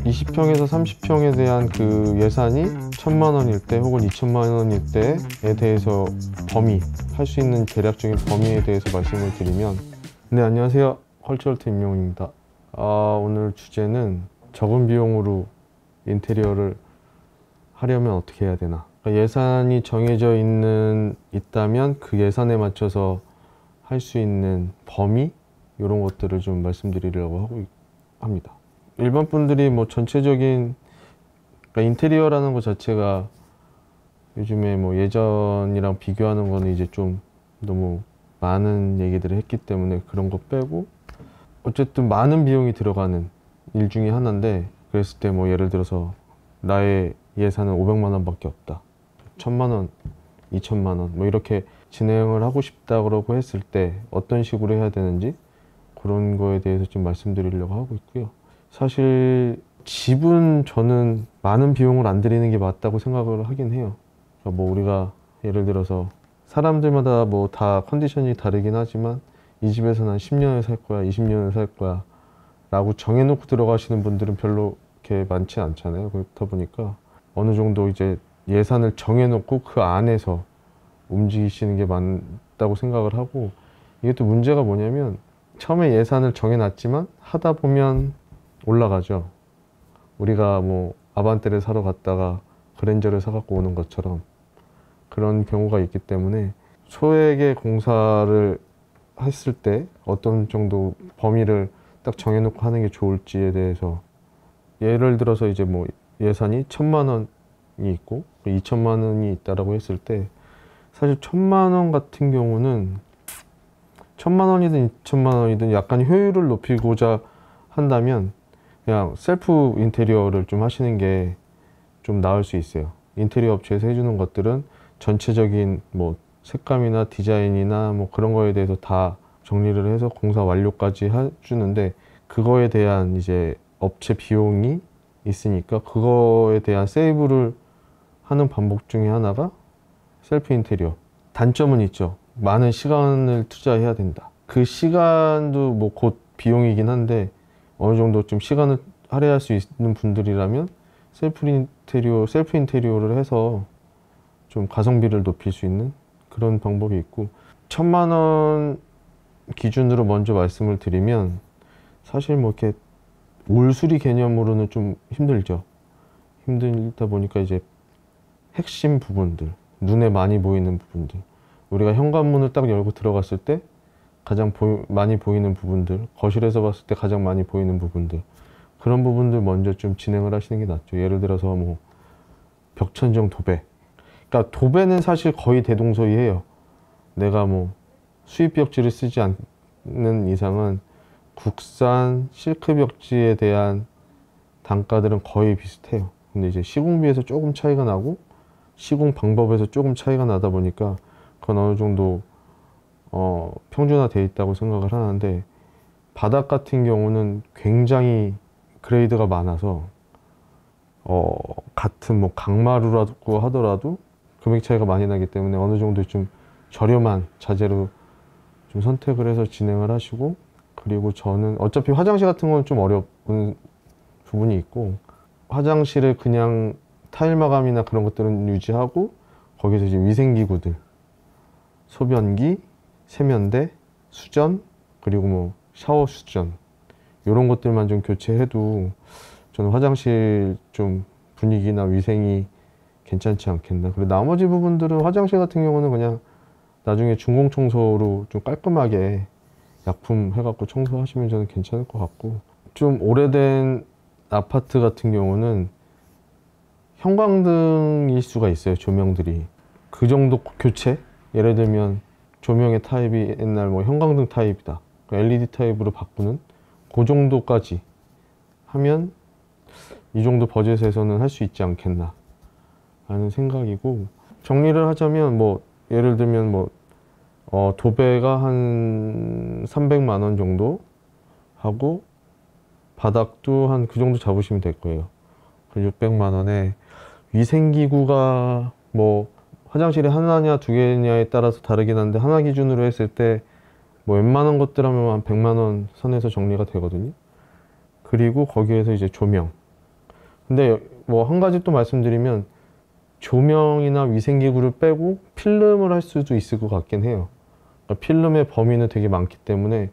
20평에서 30평에 대한 그 예산이 1,000만 원일 때 혹은 2천만 원일 때에 대해서 범위, 할 수 있는 대략적인 범위에 대해서 말씀을 드리면, 네, 안녕하세요. 컬처럴트 임용입니다. 오늘 주제는 적은 비용으로 인테리어를 하려면 어떻게 해야 되나. 그러니까 예산이 정해져 있다면 그 예산에 맞춰서 할 수 있는 범위, 이런 것들을 좀 말씀드리려고 하고 합니다. 일반 분들이 뭐 전체적인, 그러니까 인테리어라는 것 자체가 요즘에 뭐 예전이랑 비교하는 거는 이제 좀 너무 많은 얘기들을 했기 때문에 그런 거 빼고, 어쨌든 많은 비용이 들어가는 일 중에 하나인데, 그랬을 때 뭐 예를 들어서 나의 예산은 500만 원밖에 없다, 1,000만 원, 2천만 원 뭐 이렇게 진행을 하고 싶다 그러고 했을 때 어떤 식으로 해야 되는지, 그런 거에 대해서 좀 말씀드리려고 하고 있고요. 사실 집은 저는 많은 비용을 안 들이는 게 맞다고 생각을 하긴 해요. 그러니까 뭐 우리가 예를 들어서 사람들마다 뭐 다 컨디션이 다르긴 하지만 이 집에서는 한 10년을 살 거야, 20년을 살 거야 라고 정해놓고 들어가시는 분들은 별로 이렇게 많지 않잖아요. 그렇다 보니까 어느 정도 이제 예산을 정해놓고 그 안에서 움직이시는 게 맞다고 생각을 하고, 이게 또 문제가 뭐냐면 처음에 예산을 정해놨지만 하다 보면 올라가죠. 우리가 뭐 아반떼를 사러 갔다가 그랜저를 사갖고 오는 것처럼 그런 경우가 있기 때문에, 소액의 공사를 했을 때 어떤 정도 범위를 딱 정해놓고 하는 게 좋을지에 대해서, 예를 들어서 이제 뭐 예산이 1,000만 원이 있고 2천만 원이 있다라고 했을 때, 사실 1,000만 원 같은 경우는 1,000만 원이든 2천만 원이든 약간 효율을 높이고자 한다면 그냥 셀프 인테리어를 좀 하시는 게 좀 나을 수 있어요. 인테리어 업체에서 해주는 것들은 전체적인 뭐 색감이나 디자인이나 뭐 그런 거에 대해서 다 정리를 해서 공사 완료까지 해주는데, 그거에 대한 이제 업체 비용이 있으니까 그거에 대한 세이브를 하는 방법 중에 하나가 셀프 인테리어. 단점은 있죠. 많은 시간을 투자해야 된다. 그 시간도 뭐 곧 비용이긴 한데, 어느 정도 좀 시간을 할애할 수 있는 분들이라면 셀프 인테리어를 해서 좀 가성비를 높일 수 있는 그런 방법이 있고, 1,000만 원 기준으로 먼저 말씀을 드리면, 사실 뭐 이렇게 올수리 개념으로는 좀 힘들죠. 힘들다 보니까 이제 핵심 부분들, 눈에 많이 보이는 부분들, 우리가 현관문을 딱 열고 들어갔을 때 가장 많이 보이는 부분들, 거실에서 봤을 때 가장 많이 보이는 부분들, 그런 부분들 먼저 좀 진행을 하시는 게 낫죠. 예를 들어서 뭐 벽천정 도배. 그러니까 도배는 사실 거의 대동소이해요. 내가 뭐 수입 벽지를 쓰지 않는 이상은 국산 실크 벽지에 대한 단가들은 거의 비슷해요. 근데 이제 시공비에서 조금 차이가 나고 시공 방법에서 조금 차이가 나다 보니까 그건 어느 정도 평준화되어 있다고 생각을 하는데, 바닥 같은 경우는 굉장히 그레이드가 많아서 같은 뭐 강마루라고 하더라도 금액 차이가 많이 나기 때문에 어느 정도 좀 저렴한 자재로 좀 선택을 해서 진행을 하시고, 그리고 저는 어차피 화장실 같은 건 좀 어려운 부분이 있고, 화장실을 그냥 타일 마감이나 그런 것들은 유지하고 거기서 이제 위생기구들, 소변기, 세면대, 수전, 그리고 뭐 샤워 수전, 이런 것들만 좀 교체해도 저는 화장실 좀 분위기나 위생이 괜찮지 않겠나. 그리고 나머지 부분들은, 화장실 같은 경우는 그냥 나중에 중공 청소로 좀 깔끔하게 약품 해갖고 청소하시면 저는 괜찮을 것 같고, 좀 오래된 아파트 같은 경우는 형광등일 수가 있어요. 조명들이 그 정도 교체, 예를 들면 조명의 타입이 옛날 뭐 형광등 타입이다, LED 타입으로 바꾸는 그 정도까지 하면 이 정도 버젯에서는 할 수 있지 않겠나 하는 생각이고, 정리를 하자면 뭐 예를 들면 뭐 도배가 한 300만 원 정도 하고, 바닥도 한 그 정도 잡으시면 될 거예요. 그 600만 원에 위생기구가 뭐 화장실이 하나냐 두 개냐에 따라서 다르긴 한데, 하나 기준으로 했을 때 뭐 웬만한 것들 하면 한 100만 원 선에서 정리가 되거든요. 그리고 거기에서 이제 조명, 근데 뭐 한 가지 또 말씀드리면 조명이나 위생기구를 빼고 필름을 할 수도 있을 것 같긴 해요. 그러니까 필름의 범위는 되게 많기 때문에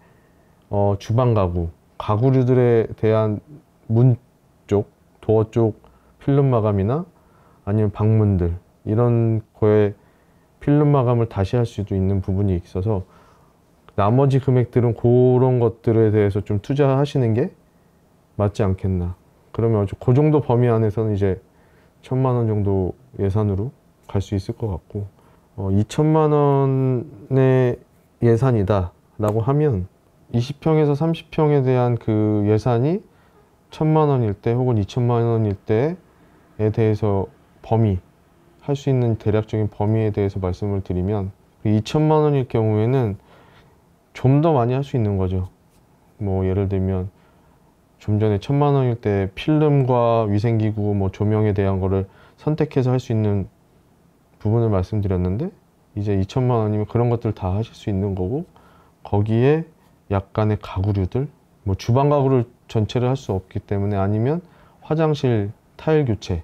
주방 가구, 가구류들에 대한 문 쪽, 도어 쪽 필름 마감이나 아니면 방문들 이런 거에 필름 마감을 다시 할 수도 있는 부분이 있어서 나머지 금액들은 그런 것들에 대해서 좀 투자하시는 게 맞지 않겠나. 그러면 그 정도 범위 안에서는 이제 1,000만 원 정도 예산으로 갈 수 있을 것 같고 2,000만 원의 예산이다 라고 하면 20평에서 30평에 대한 그 예산이 1,000만 원일 때 혹은 2,000만 원일 때에 대해서 범위 할 수 있는 대략적인 범위에 대해서 말씀을 드리면 2,000만 원일 경우에는 좀 더 많이 할 수 있는 거죠. 뭐 예를 들면 좀 전에 1,000만 원일 때 필름과 위생기구, 뭐 조명에 대한 거를 선택해서 할 수 있는 부분을 말씀드렸는데 이제 2,000만 원이면 그런 것들 다 하실 수 있는 거고 거기에 약간의 가구류들, 뭐 주방 가구를 전체를 할 수 없기 때문에 아니면 화장실 타일 교체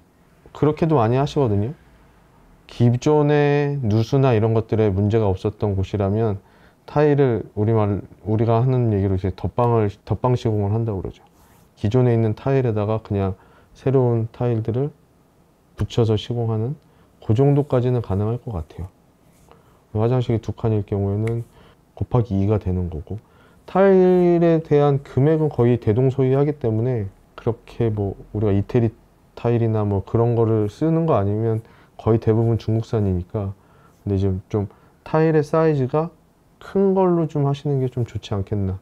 그렇게도 많이 하시거든요. 기존의 누수나 이런 것들에 문제가 없었던 곳이라면 타일을 우리가 하는 얘기로 이제 덧방 시공을 한다고 그러죠. 기존에 있는 타일에다가 그냥 새로운 타일들을 붙여서 시공하는 그 정도까지는 가능할 것 같아요. 화장실이 2칸일 경우에는 곱하기 2가 되는 거고 타일에 대한 금액은 거의 대동소이하기 때문에 그렇게 뭐 우리가 이태리 타일이나 뭐 그런 거를 쓰는 거 아니면 거의 대부분 중국산이니까 근데 이제 좀 타일의 사이즈가 큰 걸로 좀 하시는 게 좀 좋지 않겠나.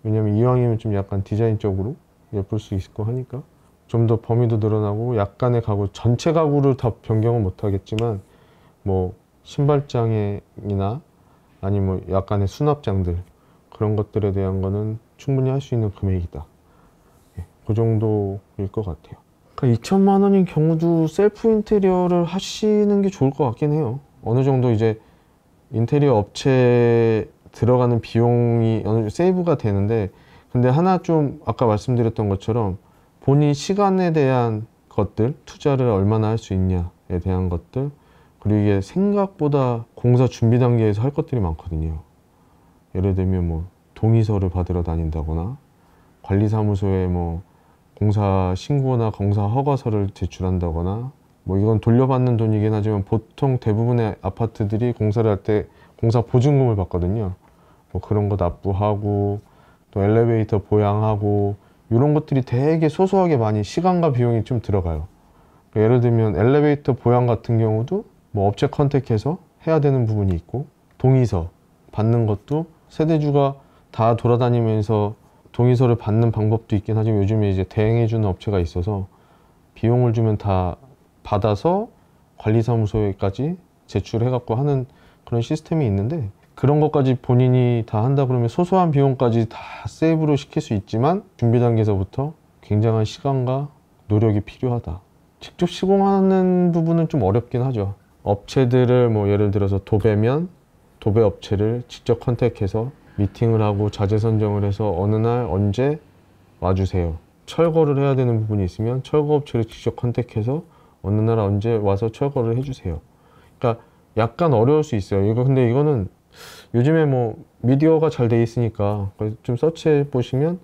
왜냐면 이왕이면 좀 약간 디자인적으로 예쁠 수 있을 거 하니까 좀 더 범위도 늘어나고 약간의 가구, 전체 가구를 다 변경은 못 하겠지만 뭐 신발장이나 아니면 뭐 약간의 수납장들 그런 것들에 대한 거는 충분히 할 수 있는 금액이다. 그 정도일 것 같아요. 그러니까 2,000만 원인 경우도 셀프 인테리어를 하시는 게 좋을 것 같긴 해요. 어느 정도 이제 인테리어 업체에 들어가는 비용이 어느 정도 세이브가 되는데 근데 하나 좀 아까 말씀드렸던 것처럼 본인 시간에 대한 것들, 투자를 얼마나 할 수 있냐에 대한 것들 그리고 이게 생각보다 공사 준비 단계에서 할 것들이 많거든요. 예를 들면 뭐 동의서를 받으러 다닌다거나 관리사무소에 뭐 공사 신고나 공사 허가서를 제출한다거나 뭐 이건 돌려받는 돈이긴 하지만 보통 대부분의 아파트들이 공사를 할 때 공사 보증금을 받거든요. 뭐 그런 거 납부하고 또 엘리베이터 보양하고 이런 것들이 되게 소소하게 많이 시간과 비용이 좀 들어가요. 예를 들면 엘리베이터 보양 같은 경우도 뭐 업체 컨택해서 해야 되는 부분이 있고 동의서 받는 것도 세대주가 다 돌아다니면서 동의서를 받는 방법도 있긴 하지만 요즘에 이제 대행해주는 업체가 있어서 비용을 주면 다 받아서 관리사무소에까지 제출해갖고 하는 그런 시스템이 있는데 그런 것까지 본인이 다 한다 그러면 소소한 비용까지 다 세이브로 시킬 수 있지만 준비 단계에서부터 굉장한 시간과 노력이 필요하다. 직접 시공하는 부분은 좀 어렵긴 하죠. 업체들을 뭐 예를 들어서 도배면 도배 업체를 직접 컨택해서 미팅을 하고 자재 선정을 해서 어느 날 언제 와주세요. 철거를 해야 되는 부분이 있으면 철거 업체를 직접 컨택해서 어느 날 언제 와서 철거를 해주세요. 그러니까 약간 어려울 수 있어요. 근데 이거는 요즘에 뭐 미디어가 잘 돼 있으니까 좀 서치해 보시면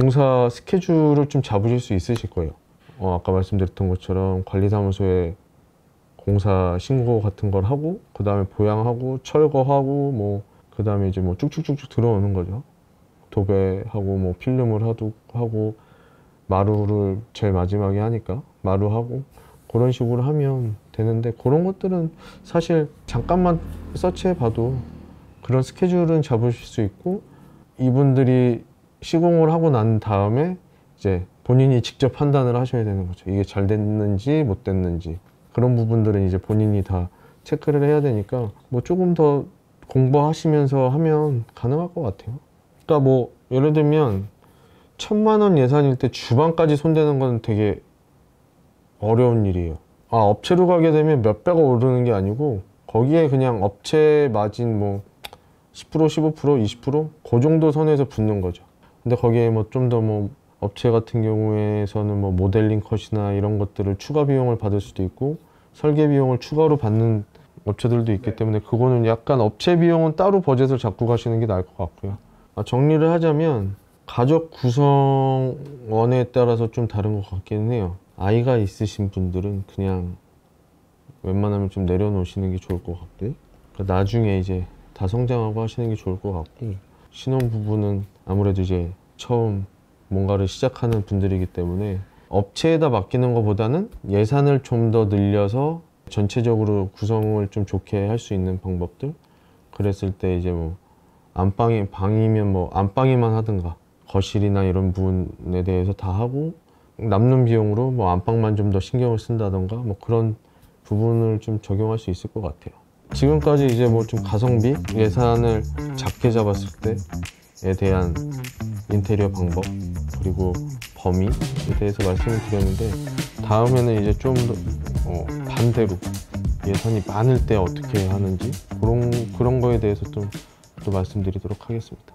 공사 스케줄을 좀 잡으실 수 있으실 거예요. 아까 말씀드렸던 것처럼 관리사무소에 공사 신고 같은 걸 하고 그 다음에 보양하고 철거하고 뭐 그 다음에 이제 뭐 쭉쭉쭉쭉 들어오는 거죠. 도배하고 뭐 필름을 하고 마루를 제일 마지막에 하니까 마루하고 그런 식으로 하면 되는데 그런 것들은 사실 잠깐만 서치해 봐도 그런 스케줄은 잡으실 수 있고 이분들이 시공을 하고 난 다음에 이제 본인이 직접 판단을 하셔야 되는 거죠. 이게 잘 됐는지 못 됐는지 그런 부분들은 이제 본인이 다 체크를 해야 되니까 뭐 조금 더 공부하시면서 하면 가능할 것 같아요. 그러니까 뭐 예를 들면 1,000만 원 예산일 때 주방까지 손대는 건 되게 어려운 일이에요. 업체로 가게 되면 몇 배가 오르는 게 아니고 거기에 그냥 업체 마진 뭐 10%, 15%, 20%? 그 정도 선에서 붙는 거죠. 근데 거기에 뭐 좀 더 뭐 업체 같은 경우에서는 뭐 모델링 컷이나 이런 것들을 추가 비용을 받을 수도 있고 설계 비용을 추가로 받는 업체들도 있기 때문에 그거는 약간 업체 비용은 따로 버젯을 잡고 가시는 게 나을 것 같고요. 정리를 하자면 가족 구성원에 따라서 좀 다른 것 같기는 해요. 아이가 있으신 분들은 그냥 웬만하면 좀 내려놓으시는 게 좋을 것 같고, 나중에 이제 다 성장하고 하시는 게 좋을 것 같고, 신혼부부는 아무래도 이제 처음 뭔가를 시작하는 분들이기 때문에 업체에다 맡기는 것보다는 예산을 좀 더 늘려서 전체적으로 구성을 좀 좋게 할 수 있는 방법들, 그랬을 때 이제 뭐 방이면 뭐 안방에만 하든가 거실이나 이런 부분에 대해서 다 하고 남는 비용으로 뭐 안방만 좀 더 신경을 쓴다던가 뭐 그런 부분을 좀 적용할 수 있을 것 같아요. 지금까지 이제 뭐 좀 가성비 예산을 작게 잡았을 때에 대한 인테리어 방법 그리고 범위에 대해서 말씀을 드렸는데, 다음에는 이제 좀 더 반대로 예산이 많을 때 어떻게 하는지 그런 거에 대해서 좀 또 말씀드리도록 하겠습니다.